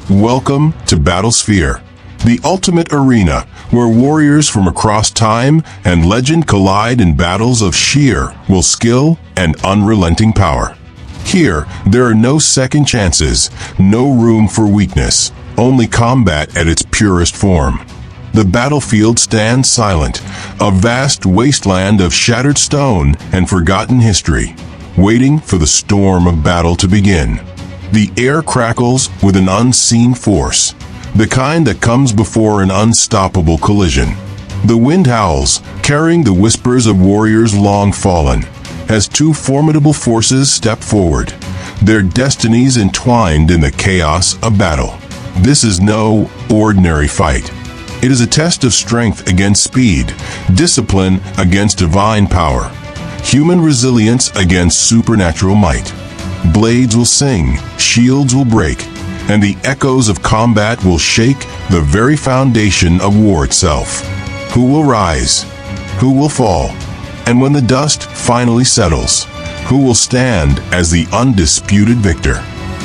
Welcome to Battlesphere, the ultimate arena where warriors from across time and legend collide in battles of sheer will, skill, and unrelenting power. Here, there are no second chances, no room for weakness, only combat at its purest form. The battlefield stands silent, a vast wasteland of shattered stone and forgotten history, waiting for the storm of battle to begin. The air crackles with an unseen force, the kind that comes before an unstoppable collision. The wind howls, carrying the whispers of warriors long fallen, as two formidable forces step forward, their destinies entwined in the chaos of battle. This is no ordinary fight. It is a test of strength against speed, discipline against divine power, human resilience against supernatural might. Blades will sing, shields will break, and the echoes of combat will shake the very foundation of war itself. Who will rise? Who will fall? And when the dust finally settles, who will stand as the undisputed victor?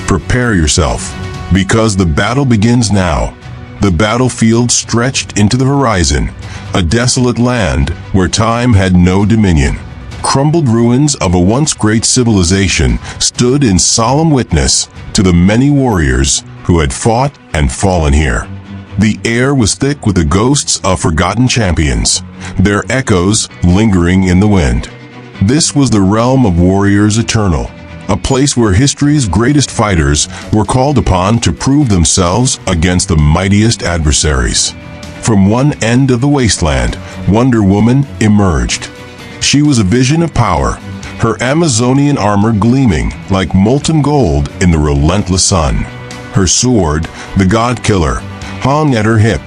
Prepare yourself, because the battle begins now. The battlefield stretched into the horizon, a desolate land where time had no dominion. Crumbled ruins of a once great civilization stood in solemn witness to the many warriors who had fought and fallen here. The air was thick with the ghosts of forgotten champions, their echoes lingering in the wind. This was the realm of warriors eternal, a place where history's greatest fighters were called upon to prove themselves against the mightiest adversaries. From one end of the wasteland, Wonder Woman emerged. She was a vision of power, her Amazonian armor gleaming like molten gold in the relentless sun. Her sword, the God Killer, hung at her hip,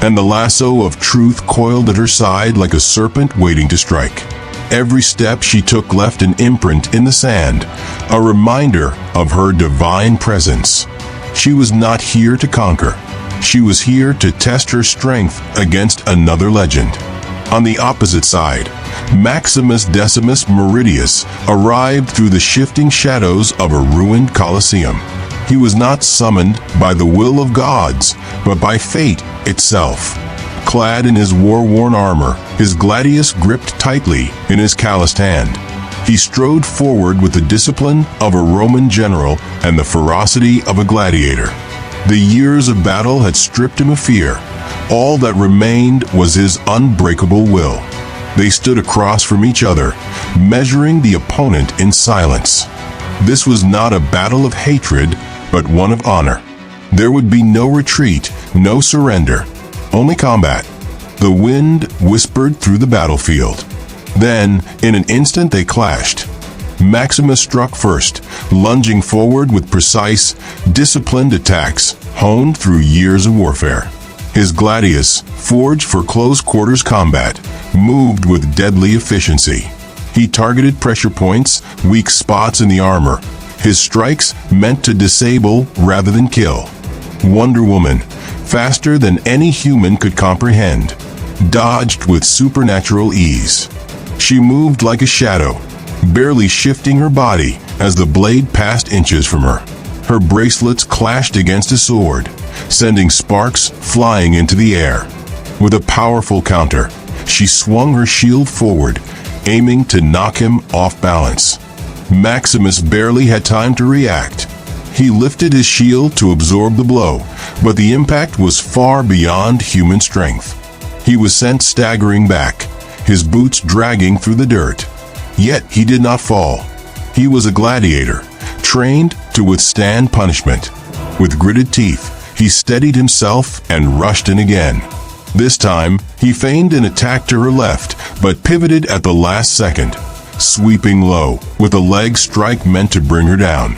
and the lasso of truth coiled at her side like a serpent waiting to strike. Every step she took left an imprint in the sand, a reminder of her divine presence. She was not here to conquer. She was here to test her strength against another legend. On the opposite side, Maximus Decimus Meridius arrived through the shifting shadows of a ruined Colosseum. He was not summoned by the will of gods, but by fate itself. Clad in his war-worn armor, his gladius gripped tightly in his calloused hand, he strode forward with the discipline of a Roman general and the ferocity of a gladiator. The years of battle had stripped him of fear. All that remained was his unbreakable will. They stood across from each other, measuring the opponent in silence. This was not a battle of hatred, but one of honor. There would be no retreat, no surrender, only combat. The wind whispered through the battlefield. Then, in an instant, they clashed. Maximus struck first, lunging forward with precise, disciplined attacks honed through years of warfare. His gladius, forged for close-quarters combat, moved with deadly efficiency. He targeted pressure points, weak spots in the armor, his strikes meant to disable rather than kill. Wonder Woman, faster than any human could comprehend, dodged with supernatural ease. She moved like a shadow, barely shifting her body as the blade passed inches from her. Her bracelets clashed against his sword, sending sparks flying into the air. With a powerful counter, she swung her shield forward, aiming to knock him off balance. Maximus barely had time to react. He lifted his shield to absorb the blow, but the impact was far beyond human strength. He was sent staggering back, his boots dragging through the dirt. Yet he did not fall. He was a gladiator, trained to withstand punishment. With gritted teeth, he steadied himself and rushed in again. This time, he feigned an attack to her left, but pivoted at the last second, sweeping low, with a leg strike meant to bring her down.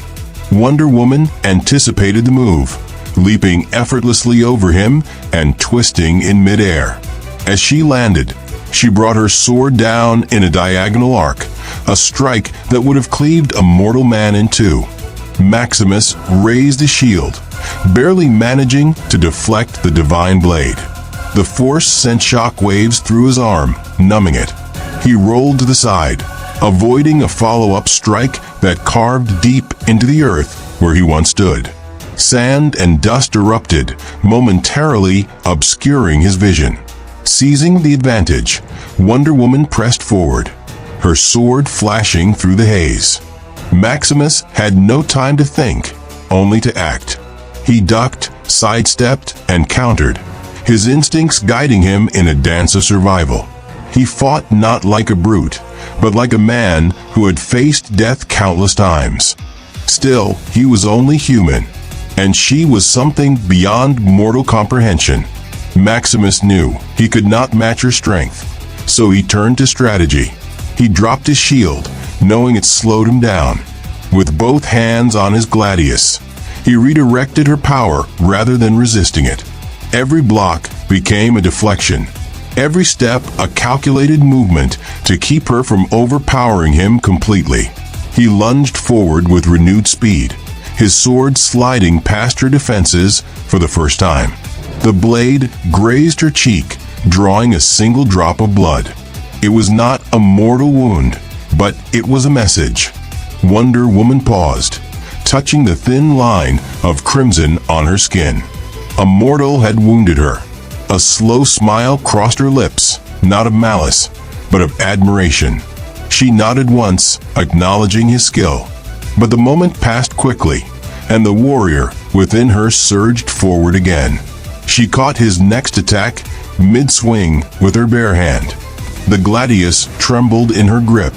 Wonder Woman anticipated the move, leaping effortlessly over him and twisting in midair. As she landed, she brought her sword down in a diagonal arc, a strike that would have cleaved a mortal man in two. Maximus raised his shield, barely managing to deflect the divine blade. The force sent shock waves through his arm, numbing it. He rolled to the side, avoiding a follow-up strike that carved deep into the earth where he once stood. Sand and dust erupted, momentarily obscuring his vision. Seizing the advantage, Wonder Woman pressed forward, her sword flashing through the haze. Maximus had no time to think, only to act. He ducked, sidestepped, and countered, his instincts guiding him in a dance of survival. He fought not like a brute, but like a man who had faced death countless times. Still, he was only human, and she was something beyond mortal comprehension. Maximus knew he could not match her strength, so he turned to strategy. He dropped his shield, knowing it slowed him down. With both hands on his gladius, he redirected her power rather than resisting it. Every block became a deflection, every step a calculated movement to keep her from overpowering him completely. He lunged forward with renewed speed, his sword sliding past her defenses for the first time. The blade grazed her cheek, drawing a single drop of blood. It was not a mortal wound, but it was a message. Wonder Woman paused, touching the thin line of crimson on her skin. A mortal had wounded her. A slow smile crossed her lips, not of malice, but of admiration. She nodded once, acknowledging his skill. But the moment passed quickly, and the warrior within her surged forward again. She caught his next attack mid-swing with her bare hand. The gladius trembled in her grip,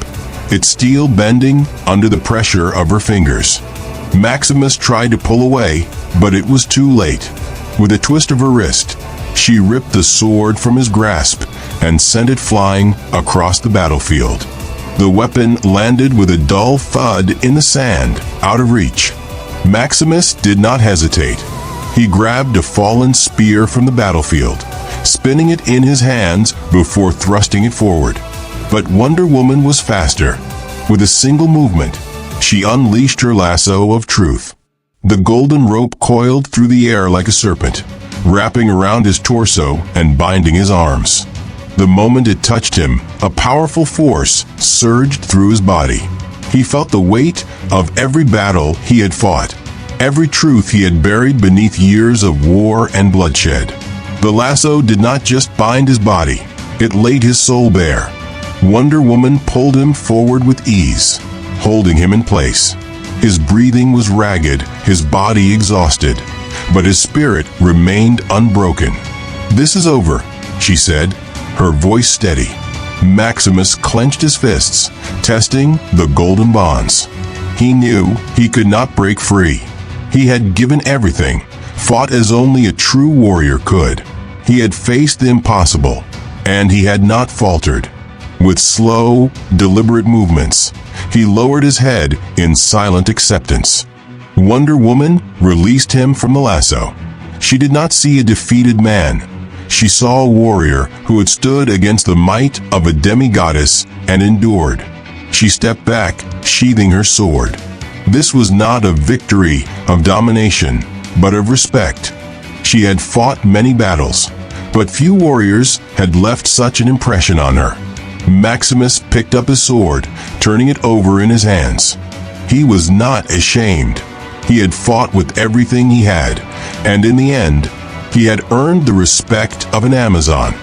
its steel bending under the pressure of her fingers. Maximus tried to pull away, but it was too late. With a twist of her wrist, she ripped the sword from his grasp and sent it flying across the battlefield. The weapon landed with a dull thud in the sand, out of reach. Maximus did not hesitate. He grabbed a fallen spear from the battlefield, spinning it in his hands before thrusting it forward. But Wonder Woman was faster. With a single movement, she unleashed her lasso of truth. The golden rope coiled through the air like a serpent, wrapping around his torso and binding his arms. The moment it touched him, a powerful force surged through his body. He felt the weight of every battle he had fought, every truth he had buried beneath years of war and bloodshed. The lasso did not just bind his body, it laid his soul bare. Wonder Woman pulled him forward with ease, holding him in place. His breathing was ragged, his body exhausted, but his spirit remained unbroken. "This is over," she said, her voice steady. Maximus clenched his fists, testing the golden bonds. He knew he could not break free. He had given everything, fought as only a true warrior could. He had faced the impossible, and he had not faltered. With slow, deliberate movements, he lowered his head in silent acceptance. Wonder Woman released him from the lasso. She did not see a defeated man. She saw a warrior who had stood against the might of a demigoddess and endured. She stepped back, sheathing her sword. This was not a victory of domination, but of respect. She had fought many battles, but few warriors had left such an impression on her. Maximus picked up his sword, turning it over in his hands. He was not ashamed. He had fought with everything he had, and in the end, he had earned the respect of an Amazon.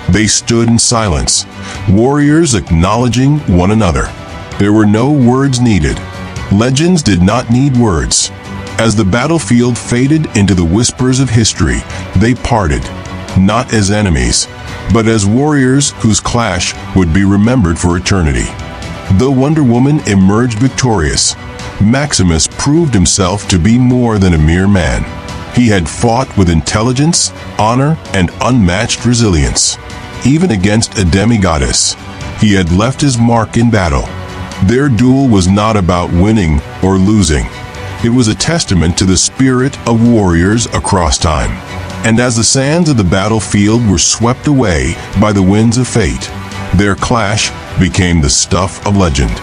They stood in silence, warriors acknowledging one another. There were no words needed. Legends did not need words. As the battlefield faded into the whispers of history, they parted, not as enemies, but as warriors whose clash would be remembered for eternity. Though Wonder Woman emerged victorious, Maximus proved himself to be more than a mere man. He had fought with intelligence, honor, and unmatched resilience. Even against a demigoddess, he had left his mark in battle. Their duel was not about winning or losing. It was a testament to the spirit of warriors across time. And as the sands of the battlefield were swept away by the winds of fate, their clash became the stuff of legend.